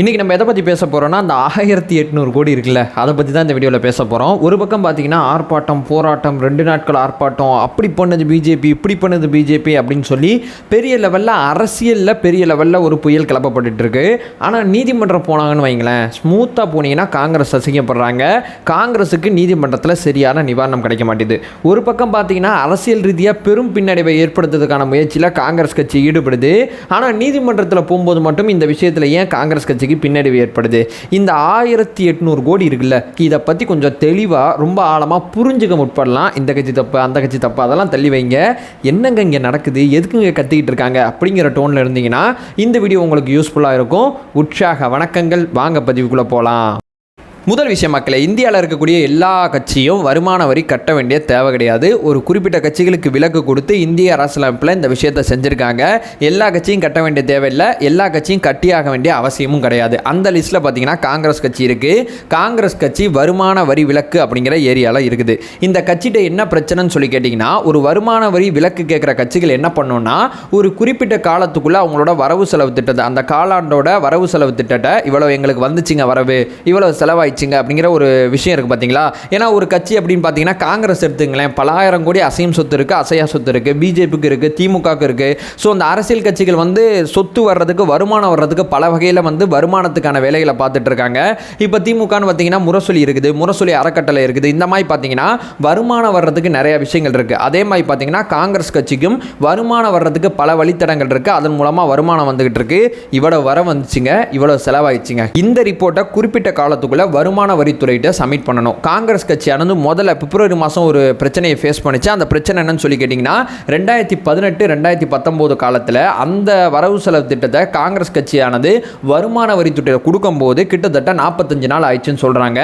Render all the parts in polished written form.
இன்றைக்கி நம்ம எதை பற்றி பேச போகிறோம்னா அந்த 1800 கோடி இருக்குல்ல, அதை பற்றி தான் இந்த வீடியோவில் பேச போகிறோம். ஒரு பக்கம் பார்த்தீங்கன்னா ஆர்ப்பாட்டம், போராட்டம், 2 நாட்கள் ஆர்ப்பாட்டம், அப்படி பண்ணது பிஜேபி, இப்படி பண்ணது பிஜேபி அப்படின்னு சொல்லி பெரிய லெவலில் அரசியலில் பெரிய லெவலில் ஒரு புயல் கிளப்பப்பட்டு இருக்கு. ஆனால் நீதிமன்றம் போனாங்கன்னு வைங்களேன், ஸ்மூத்தாக போனீங்கன்னா காங்கிரஸ் அசிங்கப்படுறாங்க. காங்கிரஸுக்கு நீதிமன்றத்தில் சரியான நிவாரணம் கிடைக்க மாட்டேது. ஒரு பக்கம் பார்த்தீங்கன்னா அரசியல் ரீதியாக பெரும் பின்னடைவை ஏற்படுத்துறதுக்கான முயற்சியில் காங்கிரஸ் கட்சி ஈடுபடுது. ஆனால் நீதிமன்றத்தில் போகும்போது மட்டும் இந்த விஷயத்தில் ஏன் காங்கிரஸ் கட்சிக்கு பின்னடைவு ஏற்படுது? இந்த 1800 கோடி இருக்குல்ல, இதை பற்றி கொஞ்சம் தெளிவாக ரொம்ப ஆழமாக புரிஞ்சுக்க முற்படலாம். இந்த கட்சி தப்பு, அந்த கட்சி தப்பு, அதெல்லாம் தள்ளி வைங்க. என்னங்க இங்கே நடக்குது, எதுக்குங்க கத்திக்கிட்டு இருக்காங்க அப்படிங்கிற டோனில் இருந்தீங்கன்னா இந்த வீடியோ உங்களுக்கு யூஸ்ஃபுல்லாக இருக்கும். உற்சாக வணக்கங்கள். வாங்க பதிவுக்குள்ளே போகலாம். முதல் விஷயம் மக்களே, இந்தியாவில் இருக்கக்கூடிய எல்லா கட்சியும் வருமான வரி கட்ட வேண்டிய தேவை கிடையாது. ஒரு குறிப்பிட்ட கட்சிகளுக்கு விலக்கு கொடுத்து இந்திய அரசியலமைப்பில் இந்த விஷயத்தை செஞ்சுருக்காங்க. எல்லா கட்சியும் கட்ட வேண்டிய தேவையில்லை, எல்லா கட்சியும் கட்டியாக வேண்டிய அவசியமும் கிடையாது. அந்த லிஸ்ட்டில் பார்த்தீங்கன்னா காங்கிரஸ் கட்சி இருக்குது. காங்கிரஸ் கட்சி வருமான வரி விலக்கு அப்படிங்கிற ஏரியாவில் இருக்குது. இந்த கட்சிகிட்ட என்ன பிரச்சனைன்னு சொல்லி கேட்டிங்கன்னா, ஒரு வருமான வரி விலக்கு கேட்குற கட்சிகள் என்ன பண்ணணும்னா, ஒரு குறிப்பிட்ட காலத்துக்குள்ளே அவங்களோட வரவு செலவு திட்டத்தை, அந்த காலாண்டோட வரவு செலவு திட்டத்தை இவ்வளோ எங்களுக்கு வந்துச்சுங்க வரவு, இவ்வளோ செலவாய் அப்படிங்கிற ஒரு விஷயம் இருக்குது பார்த்தீங்களா. ஏன்னா ஒரு கட்சி அப்படின்னு பார்த்தீங்கன்னா காங்கிரஸ் எடுத்துங்களேன், பல ஆயிரம் கோடி அசையும் சொத்து இருக்குது, அசையா சொத்து இருக்குது, பிஜேபிக்கு இருக்குது, திமுகவுக்கு இருக்குது. ஸோ அந்த அரசியல் கட்சிகள் வந்து சொத்து வர்றதுக்கு, வருமானம் வர்றதுக்கு பல வகையில் வந்து வருமானத்துக்கான வேலைகளை பார்த்துட்டு இருக்காங்க. இப்போ திமுகன்னு பார்த்தீங்கன்னா முரசொலி இருக்குது, முரசொலி அறக்கட்டளை இருக்குது. இந்த மாதிரி பார்த்தீங்கன்னா வருமானம் வர்றதுக்கு நிறைய விஷயங்கள் இருக்குது. அதே மாதிரி பார்த்தீங்கன்னா காங்கிரஸ் கட்சிக்கும் வருமானம் வர்றதுக்கு பல வழித்தடங்கள் இருக்குது. அதன் மூலமாக வருமானம் வந்துகிட்டு இருக்கு. இவ்வளோ வர வந்துச்சுங்க, இவ்வளோ செலவாயிடுச்சுங்க. இந்த ரிப்போர்ட்டை குறிப்பிட்ட காலத்துக்குள்ள வருமான வரித்துறையிட்ட சப்மிட் பண்ணணும். காங்கிரஸ் கட்சியானது முதல்ல பிப்ரவரி மாதம் ஒரு பிரச்சனையை ஃபேஸ் பண்ணிச்சு. அந்த பிரச்சனை என்னன்னு சொல்லி கேட்டிங்கன்னா, 2018-2019 காலத்தில் அந்த வரவு செலவு திட்டத்தை காங்கிரஸ் கட்சியானது வருமான வரித்துறையில் கொடுக்கும்போது கிட்டத்தட்ட 45 நாள் ஆயிடுச்சுன்னு சொல்கிறாங்க.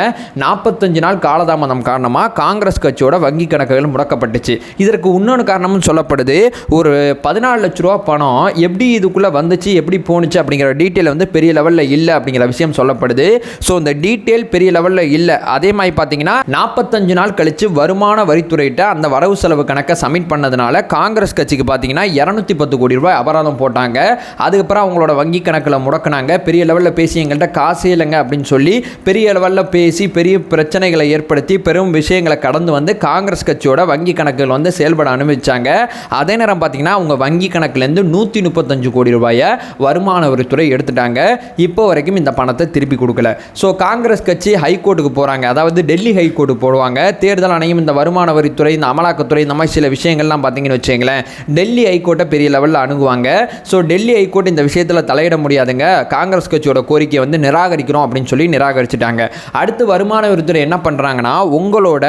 45 நாள் காலதாமதம் காரணமாக காங்கிரஸ் கட்சியோட வங்கி கணக்குகள் முடக்கப்பட்டுச்சு. இதற்கு இன்னொன்று காரணமும் சொல்லப்படுது. ஒரு 14 லட்ச ரூபா பணம் எப்படி இதுக்குள்ளே வந்துச்சு, எப்படி போணுச்சு அப்படிங்கிற டீட்டெயில் வந்து பெரிய லெவலில் இல்லை அப்படிங்கிற விஷயம் சொல்லப்படுது. ஸோ இந்த டீட்டெயில் பெரிய லெவலில் இல்லை. அதே மாதிரி பார்த்தீங்கன்னா 45 நாள் கழித்து வருமான வரித்துறையிட்ட அந்த வரவு செலவு கணக்கை சப்மிட் பண்ணதுனால காங்கிரஸ் கட்சிக்கு பார்த்தீங்கன்னா 210 கோடி ரூபாய் அபராதம் போட்டாங்க. அதுக்கப்புறம் அவங்களோட வங்கி கணக்கில் முடக்கினாங்க. பெரிய லெவலில் பேசி எங்கள்கிட்ட காசே இல்லைங்க அப்படின்னு சொல்லி பெரிய லெவலில் பேசி பெரிய பிரச்சனைகளை ஏற்படுத்தி பெரும் விஷயங்களை கடந்து வந்து காங்கிரஸ் கட்சியோட வங்கி கணக்குகள் வந்து செயல்பட அனுமதிச்சாங்க. அதே நேரம் பார்த்தீங்கன்னா அவங்க வங்கி கணக்குலேருந்து 135 கோடி ரூபாயை வருமான வரித்துறை எடுத்துட்டாங்க. இப்போ வரைக்கும் இந்த பணத்தை திருப்பி கொடுக்கல. ஸோ காங்கிரஸ் கட்சி ஹைகோர்ட்டுக்கு போகிறாங்க. அதாவது டெல்லி ஹைகோர்ட்டுக்கு போடுவாங்க. தேர்தல் ஆணையம் இந்த வருமான வரித்துறை, இந்த அமலாக்கத்துறை, இந்த மாதிரி சில விஷயங்கள்லாம் பார்த்தீங்கன்னு வச்சுங்களேன், டெல்லி ஹைகோர்ட்டை பெரிய லெவலில் அணுகுவாங்க. ஸோ டெல்லி ஹைகோர்ட் இந்த விஷயத்தில் தலையிட முடியாதுங்க, காங்கிரஸ் கட்சியோட கோரிக்கையை வந்து நிராகரிக்கிறோம் அப்படின்னு சொல்லி நிராகரிச்சுட்டாங்க. அடுத்து வருமான வரித்துறை என்ன பண்ணுறாங்கன்னா, உங்களோட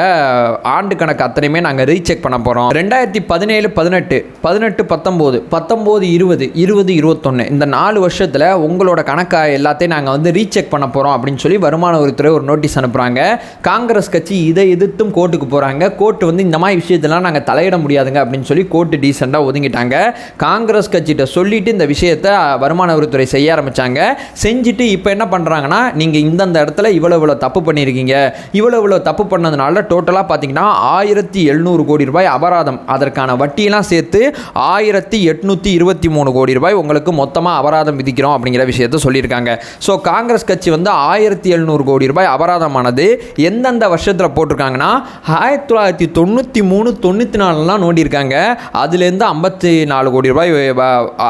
ஆண்டு கணக்கு அத்தனையுமே நாங்கள் ரீசெக் பண்ண போகிறோம். 2017, 18, 19, 19, 20, 21 இந்த 4 வருஷத்தில் உங்களோட கணக்கை எல்லாத்தையும் நாங்கள் வந்து ரீசெக் பண்ண போகிறோம் அப்படின்னு சொல்லி வருமான வரித்துறை ஒரு நோட்டீஸ் அனுப்புகிறாங்க. காங்கிரஸ் கட்சி இதை எதிர்த்தும் கோர்ட்டுக்கு போகிறாங்க. கோர்ட்டு வந்து இந்த மாதிரி விஷயத்தெல்லாம் நாங்கள் தலையிட முடியாதுங்க அப்படின்னு சொல்லி கோர்ட்டு டீசெண்டாக ஒதுங்கிட்டாங்க. காங்கிரஸ் கட்சிகிட்ட சொல்லிட்டு இந்த விஷயத்தை வருமான வரித்துறை செய்ய ஆரம்பித்தாங்க. செஞ்சுட்டு இப்போ என்ன பண்ணுறாங்கன்னா, நீங்கள் இந்தந்த இடத்துல இவ்வளோ தப்பு பண்ணியிருக்கீங்க, இவ்வளோ தப்பு பண்ணதுனால டோட்டலாக பார்த்தீங்கன்னா 1700 கோடி ரூபாய் அபராதம், அதற்கான வட்டியெல்லாம் சேர்த்து 1823 கோடி ரூபாய் உங்களுக்கு மொத்தமாக அபராதம் விதிக்கிறோம் அப்படிங்கிற விஷயத்தை சொல்லியிருக்காங்க. ஸோ காங்கிரஸ் கட்சி வந்து 1700 கோடி ரூபாய் அபராதமானது எந்தெந்த வருஷத்தில் போட்டிருக்காங்கன்னா 1993, 94 நோண்டியிருக்காங்க. அதுலேருந்து 54 கோடி ரூபாய்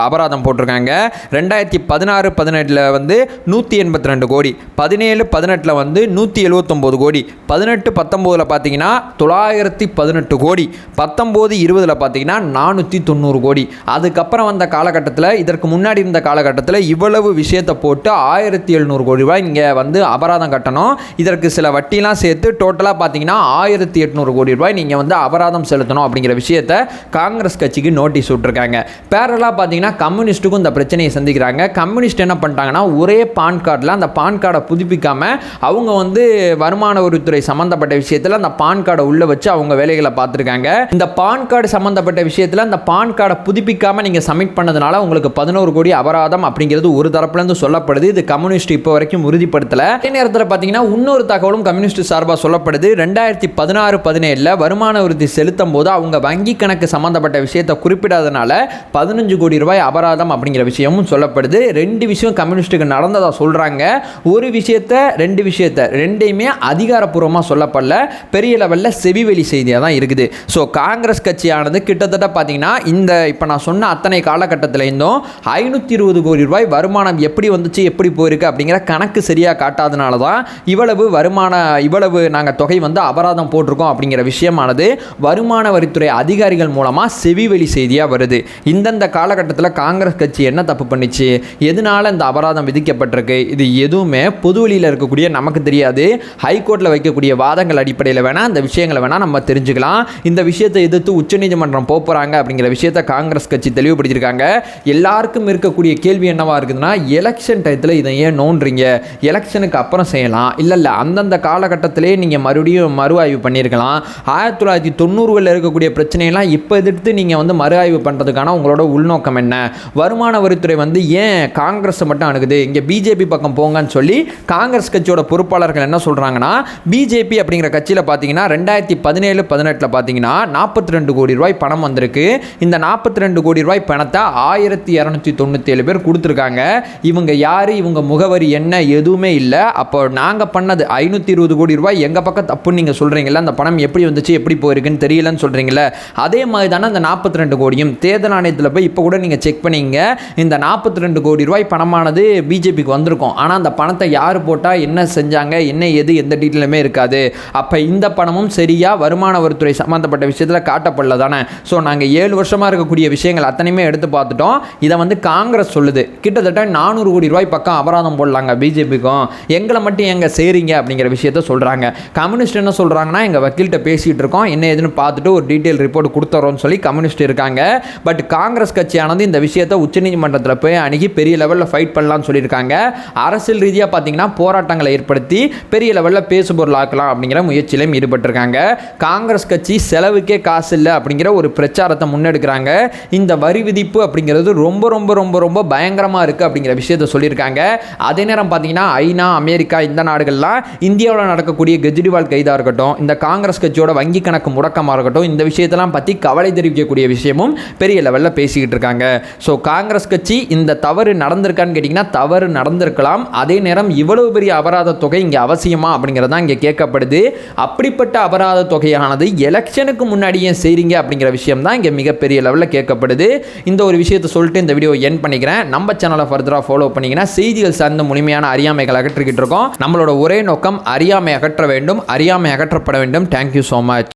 அபராதம் போட்டிருக்காங்க. 2016, 17 வந்து 182 கோடி, 17, 18 வந்து 179 கோடி, 18, 19 பார்த்தீங்கன்னா 918 கோடி, 19, 20 பார்த்தீங்கன்னா 490 கோடி. அதுக்கப்புறம் வந்த காலகட்டத்தில், இதற்கு முன்னாடி இருந்த காலகட்டத்தில் இவ்வளவு விஷயத்தை போட்டு 1700 கோடி ரூபாய் நீங்கள் வந்து அபராதம் கட்டணும். இதற்கு சில வட்டிலாம் சேர்த்து டோட்டலாக பார்த்தீங்கன்னா 1800 கோடி ரூபாய் நீங்கள் வந்து அபராதம் செலுத்தணும் அப்படிங்கிற விஷயத்தை காங்கிரஸ் கட்சிக்கு நோட்டீஸ் விட்டுருக்காங்க. பேரலாக பார்த்தீங்கன்னா கம்யூனிஸ்ட்டுக்கும் இந்த பிரச்சனையை சந்திக்கிறாங்க. கம்யூனிஸ்ட் என்ன பண்ணிட்டாங்கன்னா, ஒரே பான் கார்டில் அந்த பான் கார்டை புதுப்பிக்காமல் அவங்க வந்து வருமான வரித்துறை சம்மந்தப்பட்ட விஷயத்தில் அந்த பான் கார்டை உள்ளே வச்சு அவங்க வேலைகளை பார்த்துருக்காங்க. இந்த பான் கார்டு சம்மந்தப்பட்ட விஷயத்தில் அந்த பான் கார்டை புதுப்பிக்காமல் நீங்கள் சப்மிட் பண்ணதுனால உங்களுக்கு 11 கோடி அபராதம் அப்படிங்கிறது ஒரு தரப்புலேருந்து சொல்லப்படுது. இது கம்யூனிஸ்ட் இப்போ வரைக்கும் உறுதிப்படுத்தலை. அதே நேரத்தில் பார்த்தீங்கன்னா இன்னொரு தகவலும் கம்யூனிஸ்ட் சார்பாக சொல்லப்படுது. 2016-17 வருமான உறுதி செலுத்தும் போது அவங்க வங்கி கணக்கு சம்பந்தப்பட்ட விஷயத்தை குறிப்பிடாதனால 15 கோடி ரூபாய் அபராதம் அப்படிங்கிற விஷயமும் சொல்லப்படுது. 2 விஷயம் கம்யூனிஸ்டுக்கு நடந்ததாக சொல்கிறாங்க. ஒரு விஷயத்தை ரெண்டையுமே அதிகாரப்பூர்வமாக சொல்லப்படல, பெரிய லெவலில் செவிவெளி செய்தியாக தான் இருக்குது. ஸோ காங்கிரஸ் கட்சியானது கிட்டத்தட்ட பார்த்தீங்கன்னா இந்த இப்போ நான் சொன்ன அத்தனை காலகட்டத்தில் இருந்தும் 520 கோடி ரூபாய் வருமானம் எப்படி வந்துச்சு எப்படி போயிருக்கு அப்படிங்கிற கணக்கு சரியாக காட்டாதனால தான் இவ்வளவு நாங்கள் தொகை வந்து அபராதம் போட்டிருக்கோம் அப்படிங்கிற விஷயமானது வருமான வரித்துறை அதிகாரிகள் மூலமாக செவிவெளி செய்தியாக வருது. இந்தந்த காலகட்டத்தில் காங்கிரஸ் கட்சி என்ன தப்பு பண்ணிச்சு, எதனால இந்த அபராதம் விதிக்கப்பட்டிருக்கு, இது எதுவுமே பொதுவெளியில் இருக்கக்கூடிய நமக்கு தெரியாது. ஹைகோர்ட்டில் வைக்கக்கூடிய வாதங்கள் அடிப்படையில் வேணால் அந்த விஷயங்களை வேணால் நம்ம தெரிஞ்சுக்கலாம். இந்த விஷயத்தை எதிர்த்து உச்சநீதிமன்றம் போகிறாங்க அப்படிங்கிற விஷயத்தை காங்கிரஸ் கட்சி தெளிவுபடுத்தியிருக்காங்க. எல்லாருக்கும் இருக்கக்கூடிய கேள்வி என்னவா இருக்குதுன்னா, எலெக்ஷன் டயத்தில் இதை ஏன் நோன்றீங்க, எலெக்ஷனுக்கு அப்புறம் செய்யலாம், இல்லை அந்தந்த காலகட்டத்திலே நீங்கள் மறுபடியும் மறு ஆய்வு பண்ணியிருக்கலாம். 1990களில் இருக்கக்கூடிய பிரச்சனையெல்லாம் இப்போ எதிர்த்து நீங்கள் வந்து மறு ஆய்வு பண்ணுறதுக்கான உங்களோட உள்நோக்கம் என்ன, வருமான வரித்துறை வந்து ஏன் காங்கிரஸை மட்டும் அணுகுது, இங்கே பிஜேபி பக்கம் போங்கன்னு சொல்லி காங்கிரஸ் கட்சியோட பொறுப்பாளர்கள் என்ன சொல்கிறாங்கன்னா, பிஜேபி அப்படிங்கிற கட்சியில் பார்த்தீங்கன்னா 2017-18 பார்த்தீங்கன்னா 42 கோடி ரூபாய் பணம் வந்திருக்கு. இந்த 42 கோடி ரூபாய் பணத்தை 1297 பேர் கொடுத்துருக்காங்க. இவங்க யார், இவங்க முகவரி என்ன, எதுவுமே இல்லை. அப்போ நாங்கள் பண்ணது 520 கோடி ரூபாய் எங்கள் பக்கம் தப்புன்னு நீங்கள் சொல்கிறீங்களா, அந்த பணம் எப்படி வந்துச்சு எப்படி போயிருக்குன்னு தெரியலன்னு சொல்கிறீங்களா, அதே மாதிரி தானே அந்த 42 கோடியும் தேர்தல் ஆணையத்தில் போய் இப்போ கூட நீங்கள் செக் பண்ணிங்க, இந்த 42 கோடி ரூபாய் பணமானது பிஜேபிக்கு வந்திருக்கும். ஆனால் அந்த பணத்தை யார் போட்டால் என்ன செஞ்சாங்க என்ன எது எந்த டீட்டெயிலுமே இருக்காது. அப்போ இந்த பணமும் சரியாக வருமான வரித்துறை சம்மந்தப்பட்ட விஷயத்தில் காட்டப்படல தானே. ஸோ நாங்கள் 7 வருஷமாக இருக்கக்கூடிய விஷயங்கள் அத்தனையுமே எடுத்து பார்த்துட்டோம். இதை வந்து காங்கிரஸ் சொல்லுது, கிட்டத்தட்ட 400 கோடி ரூபாய் பக்கம் அபராதம் போடலாங்க பிஜேபிக்கும், எங்களை மட்டும் எங்கே செய்கிறீங்க அப்படிங்கிற விஷயத்த சொல்கிறாங்க. கம்யூனிஸ்ட் என்ன சொல்கிறாங்கன்னா, எங்கள் வக்கீல்கிட்ட பேசிகிட்டு இருக்கோம், என்ன ஏதுன்னு பார்த்துட்டு ஒரு டீட்டெயில் ரிப்போர்ட் கொடுத்துறோம்னு சொல்லி கம்யூனிஸ்ட் இருக்காங்க. பட் காங்கிரஸ் கட்சியானது இந்த விஷயத்தை உச்சநீதிமன்றத்தில் போய் அணுகி பெரிய லெவலில் ஃபைட் பண்ணலாம்னு சொல்லியிருக்காங்க. அரசியல் ரீதியாக பார்த்தீங்கன்னா போராட்டங்களை ஏற்படுத்தி பெரிய லெவலில் பேசுபொருள் ஆக்கலாம் அப்படிங்கிற முயற்சியிலும் ஈடுபட்டிருக்காங்க. காங்கிரஸ் கட்சி செலவுக்கே காசு இல்லை அப்படிங்கிற ஒரு பிரச்சாரத்தை முன்னெடுக்கிறாங்க. இந்த வரி விதிப்பு அப்படிங்கிறது ரொம்ப ரொம்ப ரொம்ப ரொம்ப பயங்கரமாக இருக்குது அப்படிங்கிற விஷயத்தை சொல்லியிருக்காங்க. அதே நேரம் பார்த்தீங்கன்னா ஐநா, அமெரிக்கா இந்த நாடுகள்லாம் இந்தியாவில் நடக்கக்கூடிய கெஜ்ரிவால் கைதாக இருக்கட்டும், இந்த காங்கிரஸ் கட்சியோட வங்கி கணக்கு முடக்கமாக இருக்கட்டும், இந்த விஷயத்தெல்லாம் பற்றி கவலை தெரிவிக்கக்கூடிய விஷயமும் பெரிய லெவலில் பேசிக்கிட்டு இருக்காங்க. ஸோ காங்கிரஸ் கட்சி இந்த தவறு நடந்திருக்கான்னு கேட்டிங்கன்னா தவறு நடந்திருக்கலாம். அதே நேரம் இவ்வளவு பெரிய அபராத தொகை இங்கே அவசியமா அப்படிங்கிறது தான் இங்கே கேட்கப்படுது. அப்படிப்பட்ட அபராத தொகையானது எலெக்ஷனுக்கு முன்னாடியே செய்றீங்க அப்படிங்கிற விஷயம் தான் இங்கே மிகப்பெரிய லெவலில் கேட்கப்படுது. இந்த ஒரு விஷயத்தை சொல்லிட்டு இந்த வீடியோ என் பண்ணிக்கிறேன். நம்ம சேனலை ஃபர்தராக ஃபாலோ பண்ணிங்கன்னா செய்திகள் சார்ந்த முழுமையான அறியாமைகள் அகற்றிக்கிட்டு இருக்கோம். நம்மளோட ஒரே நோக்கம் அறியாமை அகற்ற வேண்டும், அறியாமை அகற்றப்பட வேண்டும். Thank you so much.